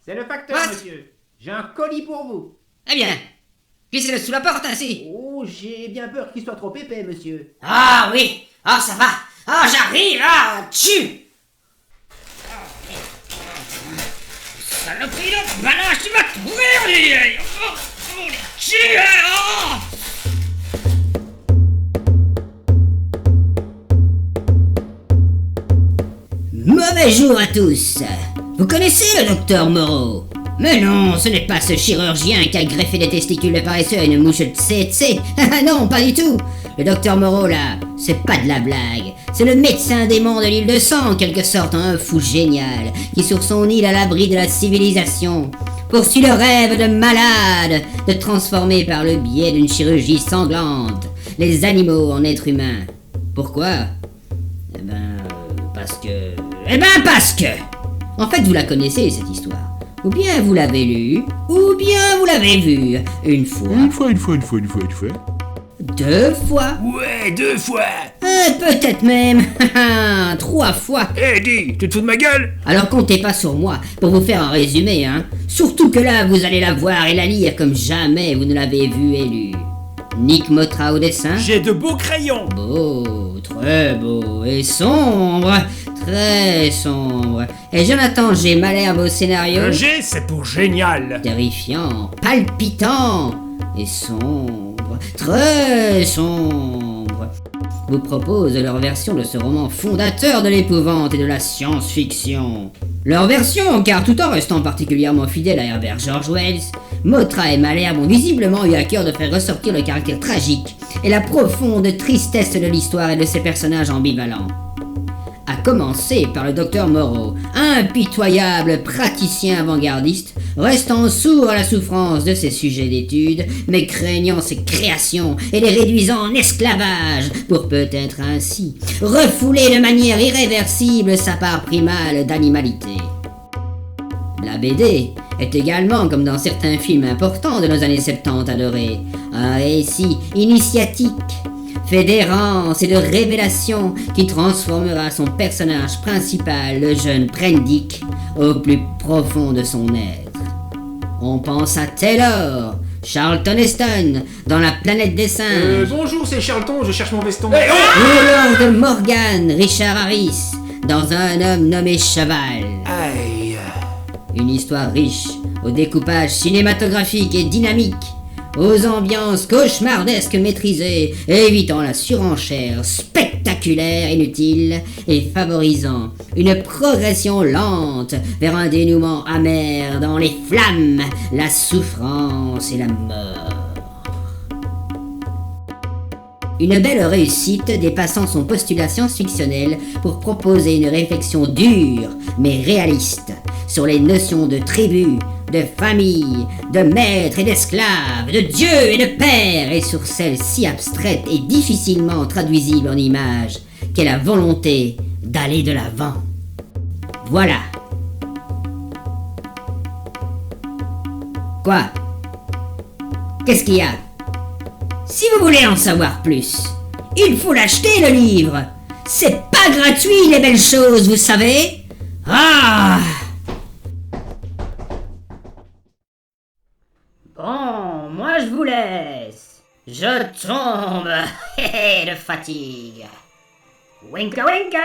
C'est le facteur, What? monsieur. J'ai un colis pour vous. Eh bien, glissez-le sous la porte ainsi. Oh, j'ai bien peur qu'il soit trop épais, monsieur. Ah oui, ah ça va, ah j'arrive, ah tue. Saloperie de balance, tu vas te mourir. Oh, les tue, oh. Mauvais jour à tous. Vous connaissez le docteur Moreau? Mais non, ce n'est pas ce chirurgien qui a greffé des testicules de paresseux à une mouche de tsetse. Non, pas du tout. Le docteur Moreau, là, c'est pas de la blague. C'est le médecin démon de l'île de sang, en quelque sorte, un fou génial, qui sur son île à l'abri de la civilisation poursuit le rêve de malade de transformer par le biais d'une chirurgie sanglante les animaux en êtres humains. Pourquoi? Parce que... En fait, vous la connaissez, cette histoire. Ou bien vous l'avez lue, ou bien vous l'avez vue. Une fois. Une fois. 2 fois. Ouais, 2 fois. Peut-être même 3 fois. Eh, dis, tu te fous de ma gueule? Alors comptez pas sur moi pour vous faire un résumé, hein. Surtout que là, vous allez la voir et la lire comme jamais vous ne l'avez vue et lue. Nick Motra au dessin. J'ai de beaux crayons. Beau, très beau, et sombre, très sombre. Et Jonathan G. Malherbe au scénario. Le G, c'est pour génial. Terrifiant, palpitant, et sombre, très sombre. Vous propose leur version de ce roman fondateur de l'épouvante et de la science-fiction. Leur version, car tout en restant particulièrement fidèle à Herbert George Wells, Motra et Malherbe ont visiblement eu à cœur de faire ressortir le caractère tragique et la profonde tristesse de l'histoire et de ses personnages ambivalents. À commencer par le docteur Moreau, impitoyable praticien avant-gardiste, restant sourd à la souffrance de ses sujets d'étude, mais craignant ses créations et les réduisant en esclavage, pour peut-être ainsi refouler de manière irréversible sa part primale d'animalité. La BD est également, comme dans certains films importants de nos années 70 adorés, un récit initiatique, fait d'errance et de révélation qui transformera son personnage principal, le jeune Prendick, au plus profond de son être. On pense à Taylor, Charlton Heston, dans La planète des singes. Bonjour, c'est Charlton, je cherche mon veston. Ou Lord Morgan, Richard Harris, dans Un homme nommé Cheval. Aïe. Une histoire riche, au découpage cinématographique et dynamique, aux ambiances cauchemardesques maîtrisées, évitant la surenchère spectaculaire inutile et favorisant une progression lente vers un dénouement amer dans les flammes, la souffrance et la mort. Une belle réussite dépassant son postulat science-fictionnel pour proposer une réflexion dure mais réaliste sur les notions de tribu, de famille, de maître et d'esclave, de Dieu et de Père, et sur celle si abstraite et difficilement traduisible en images qu'est la volonté d'aller de l'avant. Voilà. Quoi? Qu'est-ce qu'il y a? Si vous voulez en savoir plus, il faut l'acheter le livre. C'est pas gratuit les belles choses, vous savez. Ah! Bon, moi je vous laisse. Je tombe de fatigue. Winka winka.